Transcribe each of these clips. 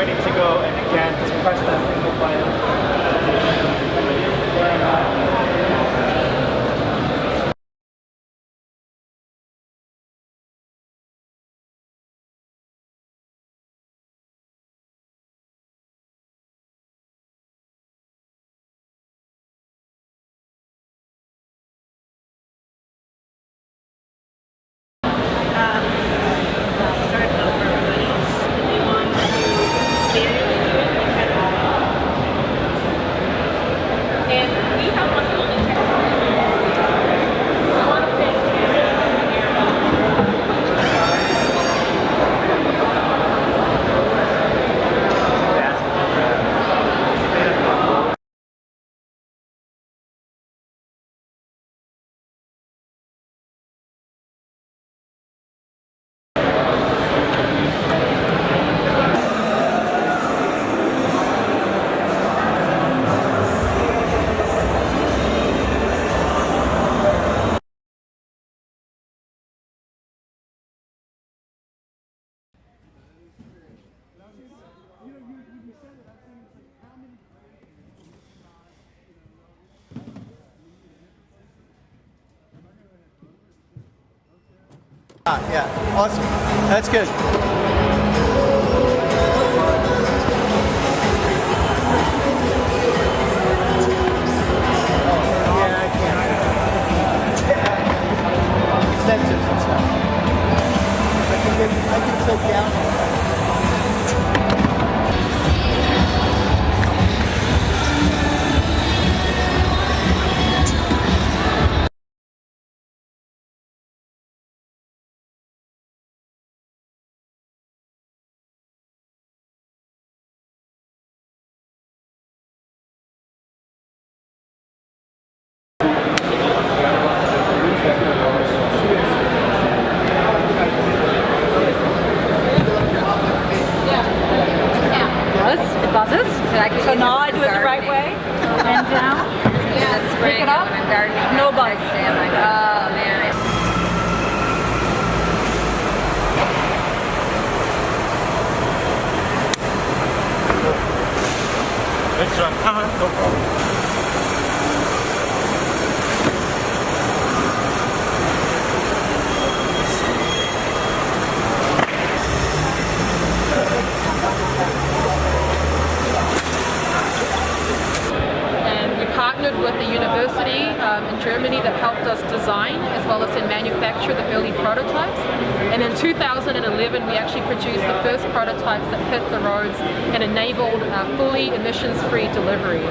ready to go, and again, just press that single button. Yeah, awesome. That's good. Yeah, I can. Sensors and stuff. I can tilt down. So now I do it the right way, and down, pick it up, no bugs. Oh man. Let's run. No problem. Partnered with a university in Germany that helped us design as well as in manufacture the early prototypes. And in 2011 we actually produced the first prototypes that hit the roads and enabled fully emissions-free delivery.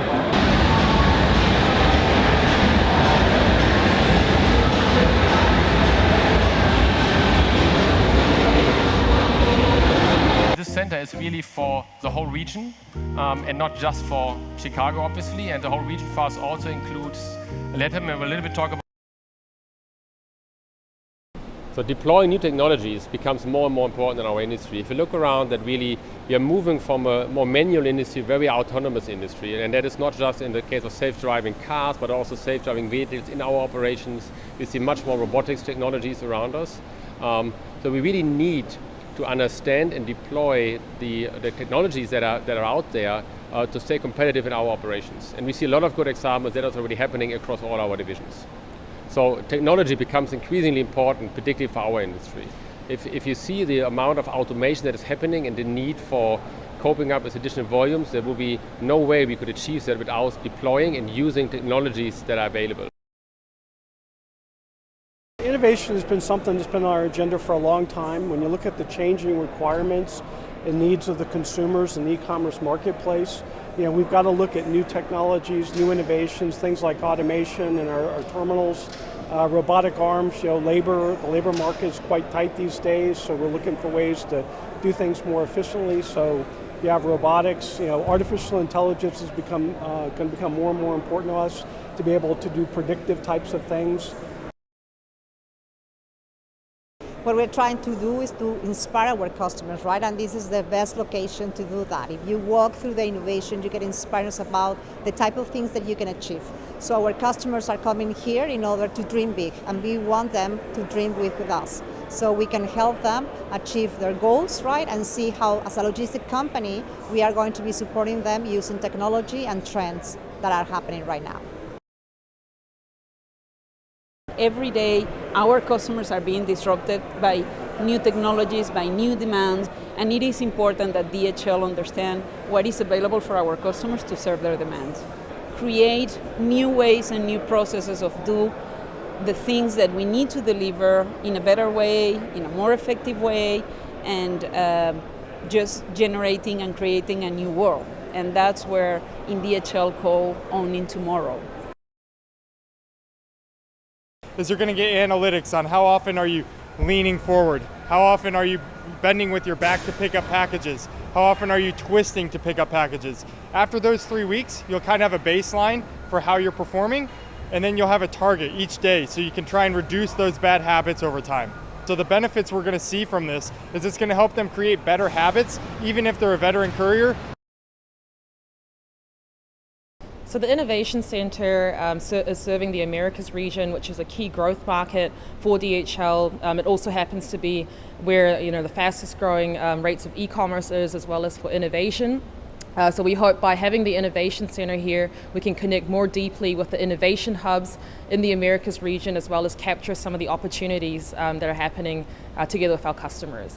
Center is really for the whole region and not just for Chicago, obviously. And the whole region for us also includes Latin. And we'll a little bit talk about. So deploying new technologies becomes more and more important in our industry. If you look around, that really we are moving from a more manual industry, very autonomous industry, and that is not just in the case of self-driving cars, but also self-driving vehicles in our operations. We see much more robotics technologies around us. So we really need to understand and deploy the technologies that are out there to stay competitive in our operations. And we see a lot of good examples that are already happening across all our divisions. So technology becomes increasingly important, particularly for our industry. If you see the amount of automation that is happening and the need for coping up with additional volumes, there will be no way we could achieve that without deploying and using technologies that are available. Innovation has been something that's been on our agenda for a long time. When you look at the changing requirements and needs of the consumers in the e-commerce marketplace, we've got to look at new technologies, new innovations, things like automation in our terminals, robotic arms. The labor market is quite tight these days, so we're looking for ways to do things more efficiently. So you have robotics. Artificial intelligence has going to become more and more important to us to be able to do predictive types of things. What we're trying to do is to inspire our customers, right? And this is the best location to do that. If you walk through the innovation, you get inspired about the type of things that you can achieve. So our customers are coming here in order to dream big, and we want them to dream with us. so we can help them achieve their goals, right? And see how, as a logistic company, we are going to be supporting them using technology and trends that are happening right now. Every day, our customers are being disrupted by new technologies, by new demands, and it is important that DHL understand what is available for our customers to serve their demands. Create new ways and new processes of do the things that we need to deliver in a better way, in a more effective way, and just generating and creating a new world. And that's where in DHL call Owning Tomorrow. Is you're going to get analytics on how often are you leaning forward, how often are you bending with your back to pick up packages, how often are you twisting to pick up packages. After those 3 weeks, you'll kind of have a baseline for how you're performing, and then you'll have a target each day so you can try and reduce those bad habits over time. So the benefits we're going to see from this is it's going to help them create better habits, even if they're a veteran courier. So the Innovation Center is serving the Americas region, which is a key growth market for DHL. It also happens to be where the fastest growing rates of e-commerce is, as well as for innovation. So we hope by having the Innovation Center here, we can connect more deeply with the innovation hubs in the Americas region, as well as capture some of the opportunities that are happening together with our customers.